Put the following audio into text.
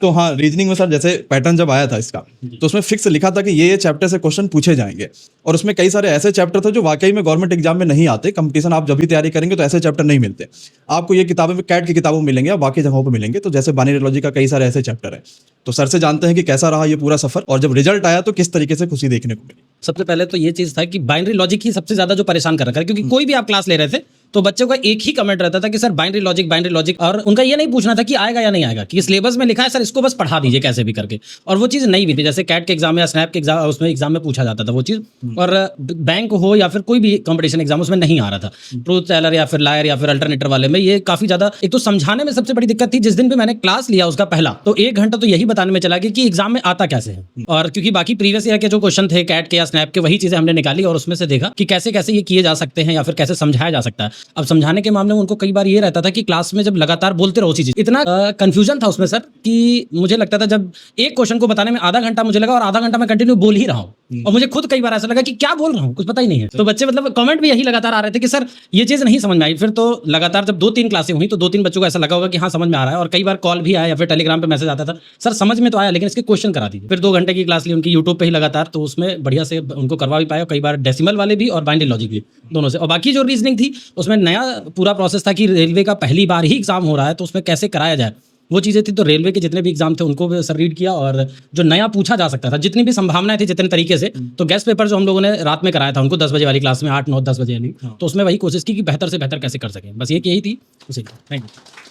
तो हाँ, रीजनिंग में सर जैसे पैटर्न जब आया था इसका, तो उसमें फिक्स लिखा था कि ये चैप्टर से क्वेश्चन पूछे जाएंगे, और उसमें कई सारे ऐसे चैप्टर थे जो वाकई में गवर्नमेंट एग्जाम में नहीं आते। कंपटीशन आप जब भी तैयारी करेंगे तो ऐसे चैप्टर नहीं मिलते आपको। ये किताबें में कैट की किताबों में मिलेंगे या बाकी जगहों पर मिलेंगे। तो जैसे बाइनरी लॉजिक का कई सारे ऐसे चैप्टर है। तो सर से जानते हैं कि कैसा रहा ये पूरा सफर, और जब रिजल्ट आया तो किस तरीके से खुशी देखने को मिली। सबसे पहले तो ये चीज था कि बाइनरी लॉजिक ही सबसे ज्यादा जो परेशान कर रखा है, क्योंकि कोई भी आप क्लास ले रहे थे तो बच्चों का एक ही कमेंट रहता था कि सर बाइनरी लॉजिक, और उनका ये नहीं पूछना था कि आएगा या नहीं आएगा, कि सिलेबस में लिखा है सर इसको बस पढ़ा दीजिए कैसे भी करके। और वो चीज़ नहीं भी थी, जैसे कैट के एग्जाम या स्नैप के एग्जाम, उसमें एग्जाम में पूछा जाता था वो चीज़, और बैंक हो या फिर कोई भी कंपटीशन एग्जाम उसमें नहीं आ रहा था। ट्रूथ टेलर या फिर लायर या फिर अल्टरनेटर वाले में ये काफ़ी ज़्यादा, एक तो समझाने में सबसे बड़ी दिक्कत थी। जिस दिन भी मैंने क्लास लिया उसका पहला तो 1 घंटा तो यही बताने में चला गया कि एग्जाम में आता कैसे है, और क्योंकि बाकी प्रीवियस ईयर के जो क्वेश्चन थे कैट के या स्नैप के, वही चीज़ें हमने निकाली और उसमें से देखा कि कैसे कैसे ये किए जा सकते हैं या फिर कैसे समझाया जा सकता है। अब समझाने के मामले में उनको कई बार ये रहता था कि क्लास में जब लगातार बोलते रहो उसी चीज, इतना कंफ्यूजन था उसमें सर कि मुझे लगता था जब एक क्वेश्चन को बताने में आधा घंटा मुझे लगा और आधा घंटा मैं कंटिन्यू बोल ही रहा हूँ, और मुझे खुद कई बार ऐसा लगा कि क्या बोल रहा हूँ कुछ पता ही नहीं है। तो बच्चे मतलब कमेंट भी यही लगातार आ रहे थे कि सर ये चीज नहीं समझ में आई। फिर तो लगातार जब 2-3 क्लासें हुई तो 2-3 बच्चों को ऐसा लगा होगा कि हाँ समझ में आ रहा है, और कई बार कॉल भी आया या फिर टेलीग्राम पे मैसेज आता था सर समझ में तो आया लेकिन इसके क्वेश्चन करा दीजिए। फिर 2 घंटे की क्लास ली उनकी यूट्यूब पे ही लगातार, तो उसमें बढ़िया से उनको करवा भी पाया, कई बार डेसिमल वाले भी और बाइनरी लॉजिक भी, दोनों से। और बाकी जो रीजनिंग थी उसमें नया पूरा प्रोसेस था कि रेलवे का पहली बार ही एग्जाम हो रहा है तो उसमें कैसे कराया जाए, वो चीज़ें थी। तो रेलवे के जितने भी एग्जाम थे उनको भी सर रीड किया, और जो नया पूछा जा सकता था, जितनी भी संभावनाएं थी जितने तरीके से, तो गेस्ट पेपर जो हम लोगों ने रात में कराया था उनको 10 बजे वाली क्लास में, 8, 9, 10 बजे वाली, तो उसमें वही कोशिश की कि बेहतर से बेहतर कैसे कर सकें। बस ये यही थी उसे। Thank you.